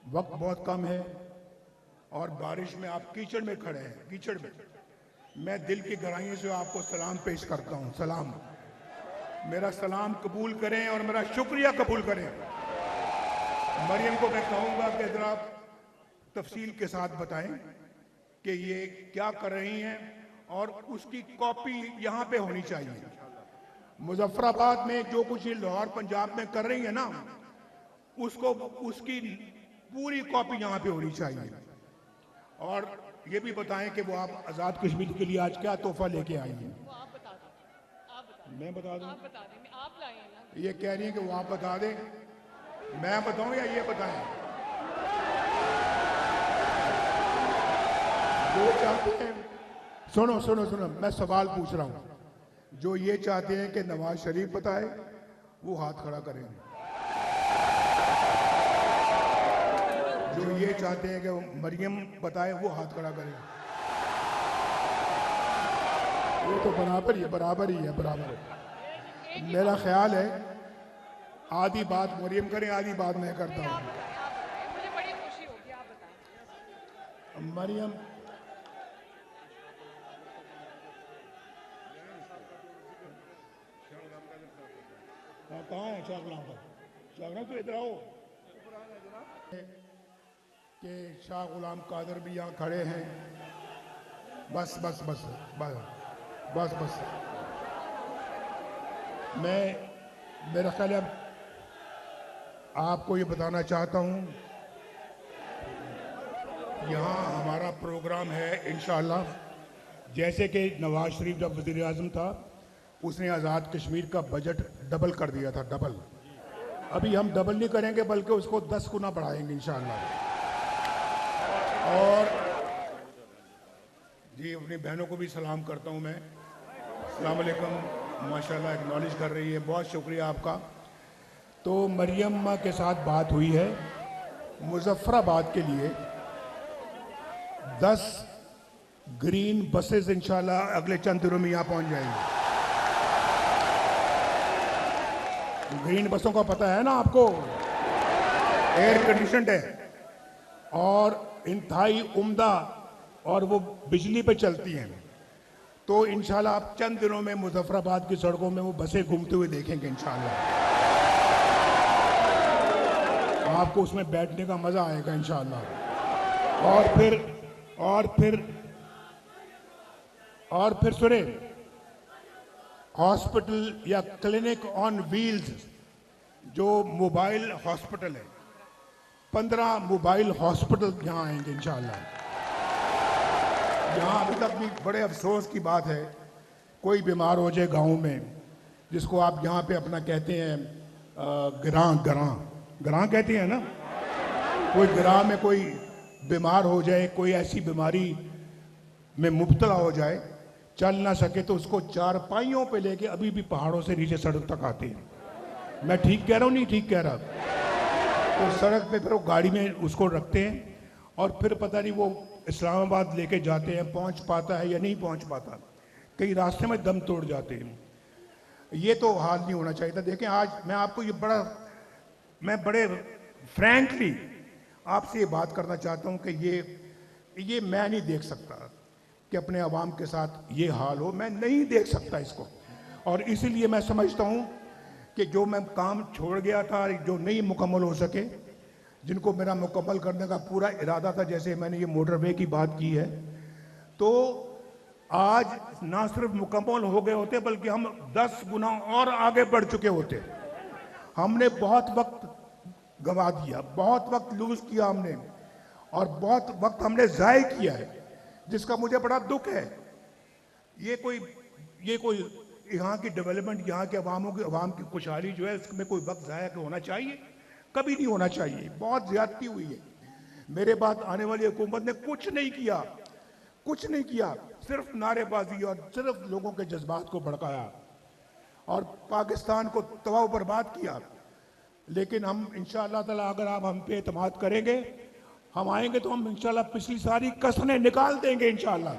वक्त बहुत कम है और बारिश में आप कीचड़ में खड़े हैं, कीचड़ में। मैं दिल की गहराइयों से आपको सलाम पेश करता हूं। सलाम, मेरा सलाम कबूल करें और मेरा शुक्रिया कबूल करें। मरियम को मैं कहूंगा कि जरा तफसील के साथ बताएं कि ये क्या कर रही हैं और उसकी कॉपी यहां पे होनी चाहिए। मुजफ्फराबाद में जो कुछ ये लाहौर पंजाब में कर रही है ना, उसको उसकी पूरी कॉपी यहां पे होनी चाहिए। और ये भी बताएं कि वो आप आजाद कश्मीर के लिए आज क्या तोहफा लेके आई हैं। मैं बता दूं? आप लाए हैं ना। ये कह रही है कि वो आप बता दें, मैं बताऊं या ये बताएं? जो चाहते हैं, सुनो सुनो सुनो, मैं सवाल पूछ रहा हूं। जो ये चाहते हैं कि नवाज शरीफ बताए, वो हाथ खड़ा करें। जो ये चाहते हैं कि मरियम बताए, वो हाथ खड़ा करें। ये तो बराबर ही है, बराबर ही है, बराबर है। मेरा ख्याल है आधी बात मरियम करें, आधी बात मैं करता हूँ। मुझे बड़ी खुशी होगी, आप बताएं। मरियम, कहाँ है शाह गुलाम का? शाह गुलाम तो इधर आओ। कि शाह गुलाम कादर भी यहाँ खड़े हैं। बस बस बस बस बस बस। मेरा ख्याल है आपको ये बताना चाहता हूँ, यहाँ हमारा प्रोग्राम है इंशाअल्लाह। जैसे कि नवाज शरीफ जब वज़ीर आज़म था, उसने आज़ाद कश्मीर का बजट डबल कर दिया था, डबल। अभी हम डबल नहीं करेंगे बल्कि उसको 10 गुना बढ़ाएंगे इंशाअल्लाह। और जी, अपनी बहनों को भी सलाम करता हूँ मैं। अस्सलाम वालेकुम, माशाल्लाह एक्नॉलेज कर रही है, बहुत शुक्रिया आपका। तो मरियम के साथ बात हुई है। मुजफ्फराबाद के लिए 10 ग्रीन बसेस इंशाल्लाह अगले चंद दिनों में यहाँ पहुँच जाएंगी। ग्रीन बसों का पता है ना आपको, एयर कंडीशनड है और इंतहाई उम्दा, और वो बिजली पे चलती हैं। तो इंशाल्लाह आप चंद दिनों में मुजफ्फराबाद की सड़कों में वो बसें घूमते हुए देखेंगे इंशाल्लाह। आपको उसमें बैठने का मजा आएगा इंशाल्लाह। और फिर सुने, हॉस्पिटल या क्लिनिक ऑन व्हील्स, जो मोबाइल हॉस्पिटल है, 15 मोबाइल हॉस्पिटल यहाँ आएंगे इंशाल्लाह। यहाँ अभी तक भी बड़े अफसोस की बात है, कोई बीमार हो जाए गांव में, जिसको आप यहाँ पे अपना कहते हैं गरां कहते हैं ना, कोई गरां में कोई बीमार हो जाए, कोई ऐसी बीमारी में मुब्तला हो जाए, चल ना सके, तो उसको चारपाइयों पे लेके अभी भी पहाड़ों से नीचे सड़क तक आते हैं। मैं ठीक कह रहा हूँ, नहीं ठीक कह रहा? तो सड़क पे फिर वो गाड़ी में उसको रखते हैं और फिर पता नहीं वो इस्लामाबाद लेके जाते हैं, पहुंच पाता है या नहीं पहुंच पाता, कई रास्ते में दम तोड़ जाते हैं। ये तो हाल नहीं होना चाहिए था। देखें, आज मैं आपको मैं बड़े फ्रैंकली आपसे ये बात करना चाहता हूं कि ये मैं नहीं देख सकता कि अपने अवाम के साथ ये हाल हो, मैं नहीं देख सकता इसको। और इसीलिए मैं समझता हूं कि जो मैं काम छोड़ गया था, जो नहीं मुकम्मल हो सके, जिनको मेरा मुकम्मल करने का पूरा इरादा था, जैसे मैंने ये मोटरवे की बात की है, तो आज ना सिर्फ मुकम्मल हो गए होते बल्कि हम 10 गुना और आगे बढ़ चुके होते। हमने बहुत वक्त गंवा दिया, बहुत वक्त लूज किया हमने, और बहुत वक्त हमने ज़ाय किया है, जिसका मुझे बड़ा दुख है। ये कोई यहाँ की डेवलपमेंट, यहाँ के अवाम की खुशहाली जो है, इसमें कोई वक्त ज़ाया होना चाहिए? कभी नहीं होना चाहिए। बहुत ज्यादती हुई है। मेरे बाद आने वाली हुकूमत ने कुछ नहीं किया, सिर्फ नारेबाजी और सिर्फ लोगों के जज्बात को भड़काया और पाकिस्तान को तबाह बर्बाद किया। लेकिन हम इंशाअल्लाह ताला, अगर आप हम पे एतमाद करेंगे, हम आएंगे तो हम इंशाअल्लाह पिछली सारी कसरें निकाल देंगे इंशाअल्लाह।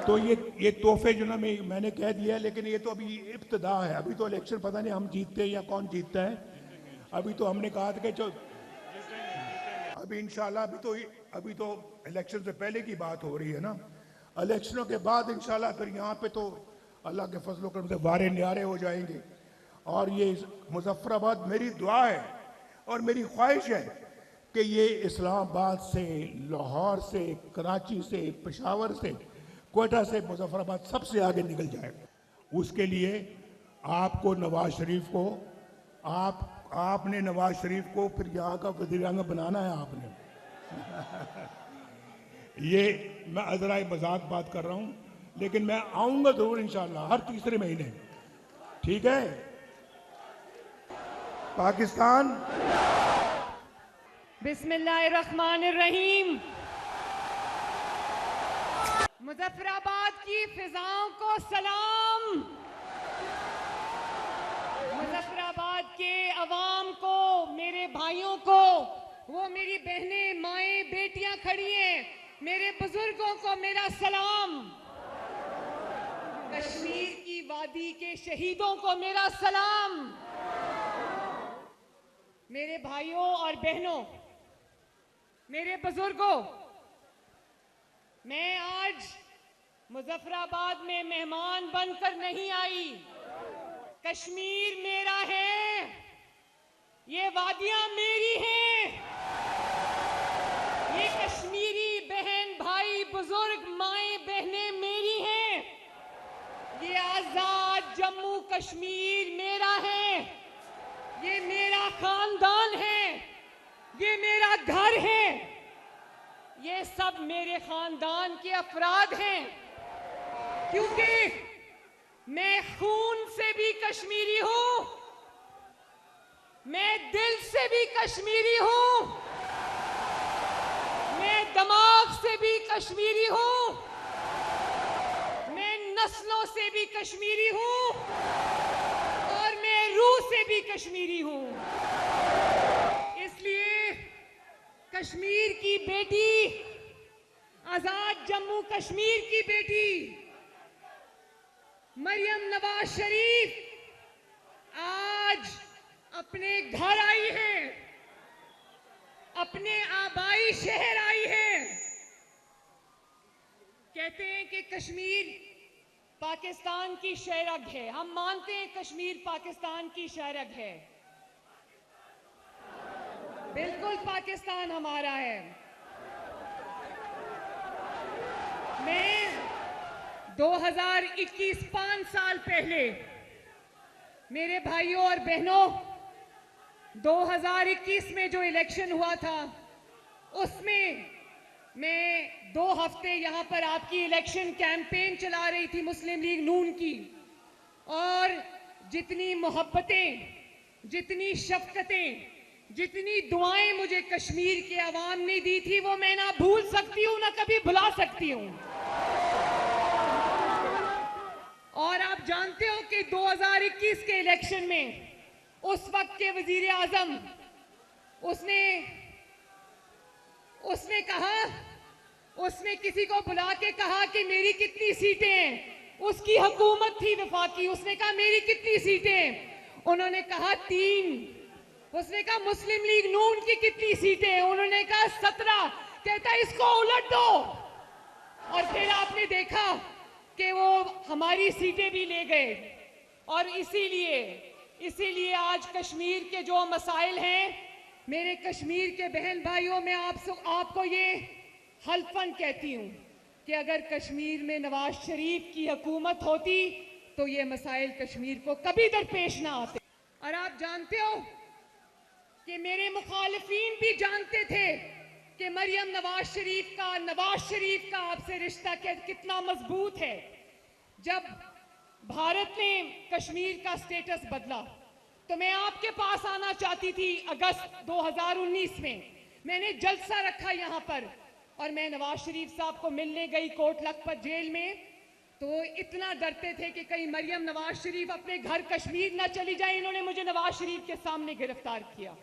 तो ये तोहफे जो ना मैंने कह दिया है, लेकिन ये तो अभी इब्तिदा है। अभी तो इलेक्शन पता नहीं हम जीतते हैं या कौन जीतता है। अभी तो हमने कहा था कि जो अभी इंशाल्लाह अभी तो इलेक्शन से पहले की बात हो रही है ना। इलेक्शनों के बाद इंशाल्लाह फिर यहाँ पे तो अल्लाह के फजल करम से वारे न्यारे हो जाएंगे। और ये मुजफ्फराबाद मेरी दुआ है और मेरी ख्वाहिश है कि ये इस्लामाबाद से, लाहौर से, कराची से, पेशावर से, कोयटा से मुजफ्फराबाद सबसे आगे निकल जाए। उसके लिए आपको नवाज शरीफ को आपने नवाज शरीफ को फिर यहाँ का वज़ीर आज़म बनाना है आपने। ये मैं अजराए मजाक बात कर रहा हूँ, लेकिन मैं आऊंगा जरूर इंशाल्लाह हर तीसरे महीने। ठीक है। पाकिस्तान। बिस्मिल्लाहिर्रहमानिर्रहीम। मुजफ्फराबाद की फिजाओं को सलाम। मुजफ्फराबाद के अवाम को, मेरे भाइयों को, वो मेरी बहनें, माएं, बेटियां खड़ी हैं, मेरे बुजुर्गों को मेरा सलाम। कश्मीर की वादी के शहीदों को मेरा सलाम। मेरे भाइयों और बहनों, मेरे बुजुर्गों, मैं आज मुजफ्फराबाद में मेहमान बनकर नहीं आई। कश्मीर मेरा है, ये वादियां मेरी हैं। ये कश्मीरी बहन, भाई, बुजुर्ग, माएं, बहनें मेरी हैं। ये आजाद जम्मू कश्मीर मेरा है। ये मेरा खानदान है, ये मेरा घर है। ये सब मेरे खानदान के अफराद हैं, क्योंकि मैं खून से भी कश्मीरी हूं, मैं दिल से भी कश्मीरी हूं, मैं दिमाग से भी कश्मीरी हूं, मैं नस्लों से भी कश्मीरी हूं और मैं रूह से भी कश्मीरी हूं। इसलिए कश्मीर की बेटी, आजाद जम्मू कश्मीर की बेटी मरियम नवाज शरीफ आज अपने घर आई है, अपने आबाई शहर आई है। कहते हैं कि कश्मीर पाकिस्तान की शहरग है। हम मानते हैं कश्मीर पाकिस्तान की शहरग है। बिल्कुल पाकिस्तान हमारा है। मैं 2021, 5 साल पहले, मेरे भाइयों और बहनों, 2021 में जो इलेक्शन हुआ था, उसमें मैं 2 हफ्ते यहां पर आपकी इलेक्शन कैंपेन चला रही थी मुस्लिम लीग नून की। और जितनी मोहब्बतें, जितनी शफकतें, जितनी दुआएं मुझे कश्मीर के अवाम ने दी थी, वो मैं ना भूल सकती हूं, ना कभी भुला सकती हूं। और आप जानते हो कि 2021 के इलेक्शन में उस वक्त के वजीर आजम, उसने किसी को बुला के कहा कि मेरी कितनी सीटें हैं। उसकी हुकूमत थी वफाकी। उसने कहा मेरी कितनी सीटें? उन्होंने कहा 3। उसने कहा मुस्लिम लीग नून की कितनी सीटें? उन्होंने कहा 17। कहता इसको उलट दो। और फिर आपने देखा कि वो हमारी सीटें भी ले गए। और इसीलिए आज कश्मीर के जो मसाइल हैं, मेरे कश्मीर के बहन भाइयों, मैं आपको ये हल्फन कहती हूं कि अगर कश्मीर में नवाज शरीफ की हुकूमत होती तो ये मसाइल कश्मीर को कभी दरपेश ना आते। और आप जानते हो कि मेरे मुखालिफिन भी जानते थे कि मरियम नवाज शरीफ का आपसे रिश्ता कितना मजबूत है। जब भारत ने कश्मीर का स्टेटस बदला तो मैं आपके पास आना चाहती थी। अगस्त 2019 में मैंने जलसा रखा यहाँ पर और मैं नवाज शरीफ साहब को मिलने गई कोट लखपत जेल में। तो इतना डरते थे कि कहीं मरियम नवाज शरीफ अपने घर कश्मीर ना चली जाए। इन्होंने मुझे नवाज शरीफ के सामने गिरफ्तार किया।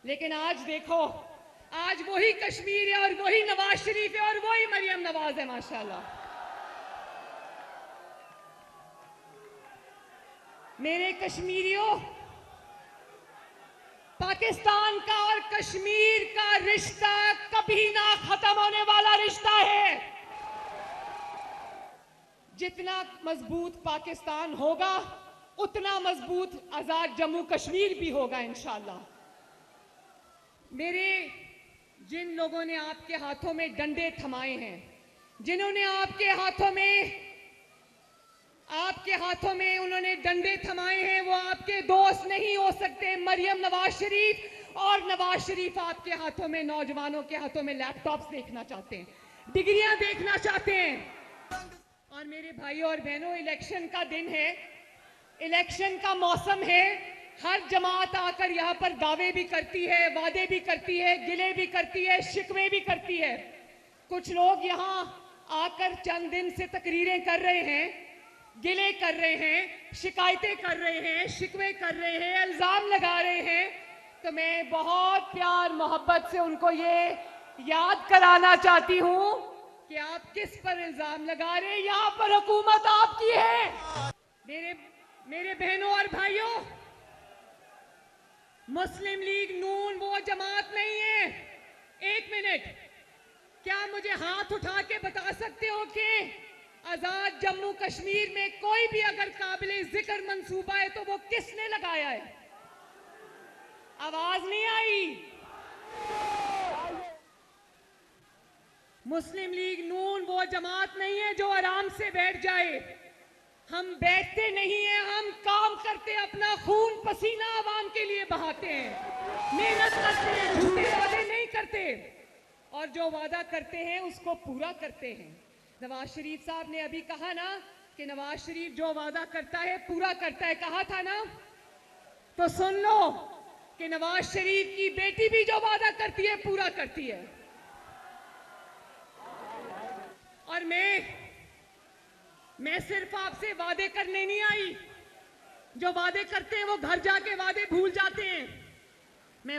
लेकिन आज देखो, आज वही कश्मीर है और वही नवाज शरीफ है और वही मरियम नवाज है। माशाल्लाह। मेरे कश्मीरियों, पाकिस्तान का और कश्मीर का रिश्ता कभी ना खत्म होने वाला रिश्ता है। जितना मजबूत पाकिस्तान होगा उतना मजबूत आजाद जम्मू कश्मीर भी होगा इंशाल्लाह। मेरे जिन लोगों ने आपके हाथों में डंडे थमाए हैं, जिन्होंने आपके हाथों में उन्होंने डंडे थमाए हैं, वो आपके दोस्त नहीं हो सकते। मरियम नवाज शरीफ और नवाज शरीफ आपके हाथों में, नौजवानों के हाथों में लैपटॉप्स देखना चाहते हैं, डिग्रियां देखना चाहते हैं। और मेरे भाइयों और बहनों, इलेक्शन का दिन है, इलेक्शन का मौसम है। हर जमात आकर यहाँ पर दावे भी करती है, वादे भी करती है, गिले भी करती है, शिकवे भी करती है। कुछ लोग यहाँ आकर चंद दिन से तकरीरें कर रहे हैं, गिले कर रहे हैं, शिकायतें कर रहे हैं, शिकवे कर रहे हैं, इल्जाम लगा रहे हैं। तो मैं बहुत प्यार मोहब्बत से उनको ये याद कराना चाहती हूँ कि आप किस पर इल्जाम लगा रहे हैं। यहाँ पर हुकूमत आपकी है। मेरे बहनों और भाइयों, मुस्लिम लीग नून वो जमात नहीं है। एक मिनट, क्या मुझे हाथ उठा के बता सकते हो कि आजाद जम्मू कश्मीर में कोई भी अगर काबिले जिक्र मंसूबा है तो वो किसने लगाया है? आवाज नहीं आई। मुस्लिम लीग नून वो जमात नहीं है जो आराम से बैठ जाए। हम बैठते नहीं हैं, हम काम करते, अपना खून पसीना आवाम के लिए बहाते हैं, मेहनत करते हैं, झूठे वादे नहीं करते, और जो वादा करते हैं उसको पूरा करते हैं। नवाज शरीफ साहब ने अभी कहा ना कि नवाज शरीफ जो वादा करता है पूरा करता है, कहा था ना। तो सुन लो कि नवाज शरीफ की बेटी भी जो वादा करती है पूरा करती है। और मैं सिर्फ आपसे वादे करने नहीं आई। जो वादे करते हैं वो घर जाके वादे भूल जाते हैं। मैं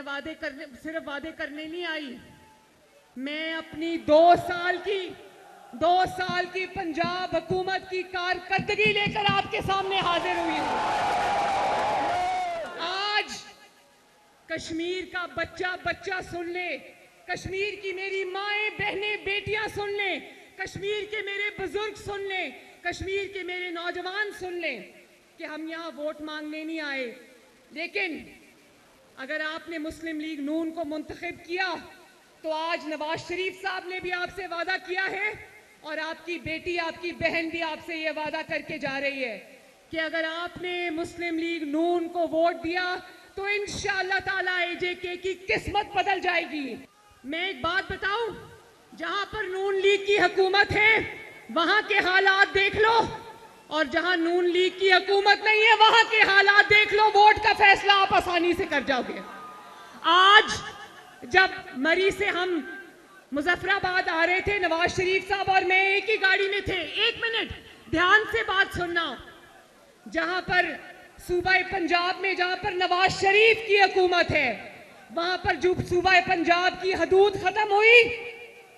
सिर्फ वादे करने नहीं आई। मैं अपनी 2 साल की पंजाब हुकूमत की कारकर्दगी लेकर आपके सामने हाजिर हुई हूं। आज कश्मीर का बच्चा सुन ले, कश्मीर की मेरी माएं, बहनें, बेटियां सुन ले, कश्मीर के मेरे बुजुर्ग सुन ले, कश्मीर के मेरे नौजवान सुन लें कि हम यहाँ वोट मांगने नहीं आए। लेकिन अगर आपने मुस्लिम लीग नून को मुंतखब किया तो आज नवाज शरीफ साहब ने भी आपसे वादा किया है और आपकी बेटी, आपकी बहन भी आपसे ये वादा करके जा रही है कि अगर आपने मुस्लिम लीग नून को वोट दिया तो इंशाअल्लाह ताला AJK की किस्मत बदल जाएगी। मैं एक बात बताऊं, जहां पर नून लीग की हुकूमत है वहां के हालात देख लो, और जहां नून लीग की हुकूमत नहीं है वहां के हालात देख लो। वोट का फैसला आप आसानी से कर जाओगे। आज जब मरी से हम मुजफ्फराबाद आ रहे थे, नवाज शरीफ साहब और मैं एक ही गाड़ी में थे। एक मिनट ध्यान से बात सुनना। जहां पर सूबा पंजाब में, जहां पर नवाज शरीफ की हुकूमत है, वहां पर जो सूबा पंजाब की हदूद खत्म हुई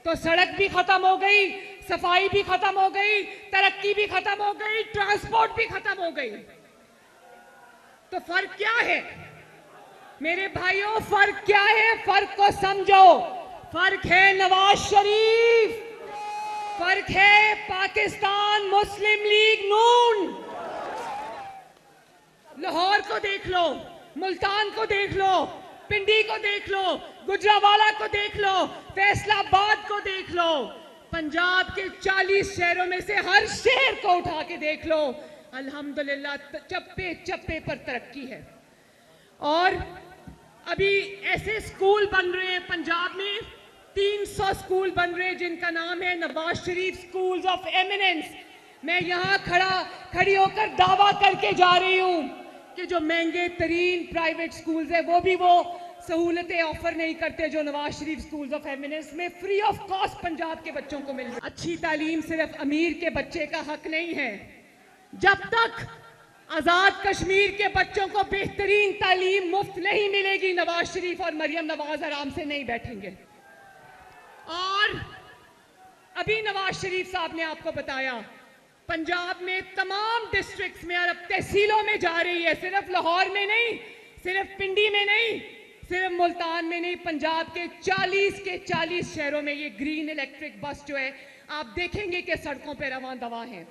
तो सड़क भी खत्म हो गई, सफाई भी खत्म हो गई, तरक्की भी खत्म हो गई, ट्रांसपोर्ट भी खत्म हो गई। तो फर्क क्या है मेरे भाइयों? फर्क क्या है? फर्क को समझो। फर्क है नवाज शरीफ, फर्क है पाकिस्तान मुस्लिम लीग नून। लाहौर को देख लो, मुल्तान को देख लो, पिंडी को देख लो, गुजरावाला को देख लो, फैसलाबाद को देख लो, पंजाब के 40 शहरों में से हर शहर को उठा के देख लो। अल्हम्दुलिल्लाह चप्पे चप्पे पर तरक्की है। और अभी ऐसे स्कूल बन रहे हैं पंजाब में, 300 स्कूल बन रहे हैं जिनका नाम है Nawaz Sharif schools of eminence. मैं यहाँ खड़ी होकर दावा करके जा रही हूँ कि जो महंगे तरीन प्राइवेट स्कूल्स है वो भी वो सहूलतें ऑफर नहीं करते जो Nawaz Sharif schools of eminence में फ्री ऑफ कॉस्ट पंजाब के बच्चों को मिल रही है। अच्छी तालीम सिर्फ अमीर के बच्चे का हक नहीं है। जब तक आजाद कश्मीर के बच्चों को बेहतरीन तालीम मुफ्त नहीं मिलेगी, नवाज शरीफ और मरियम नवाज आराम से नहीं बैठेंगे। और अभी नवाज शरीफ साहब ने आपको बताया पंजाब में तमाम डिस्ट्रिक्ट्स में और अब तहसीलों में जा रही है, सिर्फ लाहौर में नहीं, सिर्फ पिंडी में नहीं, सिर्फ मुल्तान में नहीं, पंजाब के 40 शहरों में ये ग्रीन इलेक्ट्रिक बस जो है आप देखेंगे कि सड़कों पे रवां दवा है।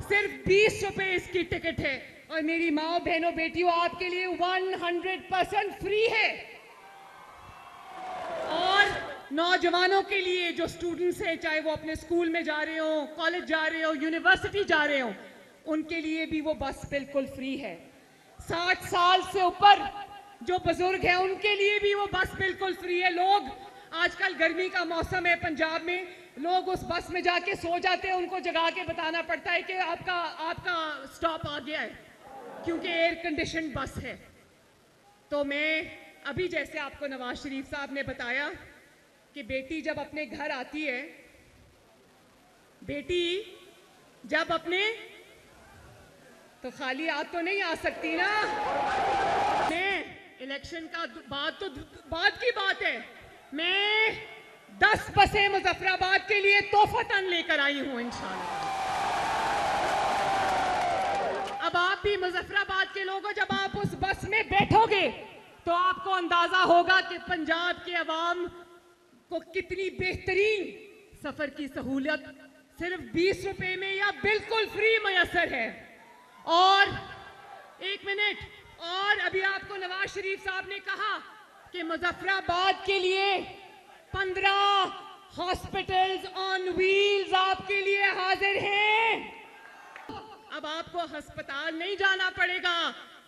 सिर्फ 20 रुपए इसकी टिकट है और मेरी माँ बहनों बेटियों आपके लिए 100% फ्री है। और नौजवानों के लिए जो स्टूडेंट्स हैं, चाहे वो अपने स्कूल में जा रहे हो, कॉलेज जा रहे हो, यूनिवर्सिटी जा रहे हो, उनके लिए भी वो बस बिल्कुल फ्री है। 60 साल से ऊपर जो बुजुर्ग हैं उनके लिए भी वो बस बिल्कुल फ्री है। लोग आजकल गर्मी का मौसम है पंजाब में, लोग उस बस में जाके सो जाते हैं, उनको जगा के बताना पड़ता है कि आपका स्टॉप आ गया है, क्योंकि एयर कंडीशन बस है। तो मैं अभी जैसे आपको नवाज शरीफ साहब ने बताया कि बेटी जब अपने घर आती है, बेटी जब अपने, तो खाली हाथ तो नहीं आ सकती ना। मैं इलेक्शन का बाद की बात है, मैं 10 बसें मुजफ्फराबाद के लिए तोहफतन लेकर आई हूं इंशाल्लाह। अब आप भी मुजफ्फराबाद के लोगों, जब आप उस बस में बैठोगे तो आपको अंदाजा होगा कि पंजाब के अवाम को कितनी बेहतरीन सफर की सहूलियत सिर्फ 20 रुपए में या बिल्कुल फ्री मयसर है। और एक मिनट, और अभी आपको नवाज शरीफ साहब ने कहा कि मुजफ्फराबाद के लिए 15 हॉस्पिटल्स ऑन व्हील्स आपके लिए हाजिर हैं। अब आपको अस्पताल नहीं जाना पड़ेगा,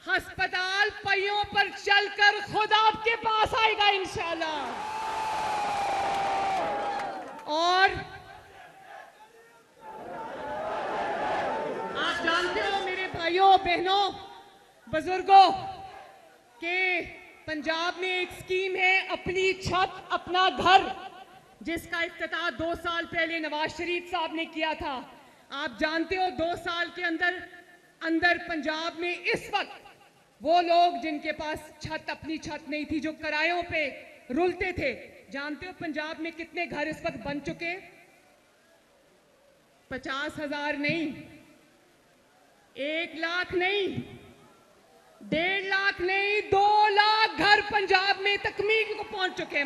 अस्पताल पहियों पर चलकर खुद आपके पास आएगा इंशाल्लाह। और आप जानते हो मेरे भाइयों बहनों बुजुर्गों के पंजाब में एक स्कीम है, अपनी छत अपना घर, जिसका इफ्तिताह 2 साल पहले नवाज शरीफ साहब ने किया था। आप जानते हो 2 साल के अंदर पंजाब में इस वक्त वो लोग जिनके पास अपनी छत नहीं थी, जो किरायों पे रुलते थे, जानते हो पंजाब में कितने घर इस वक्त बन चुके? 50,000 नहीं, 1 लाख नहीं, 1.5 लाख नहीं, 2 लाख घर पंजाब में तकमील को पहुंच चुके हैं।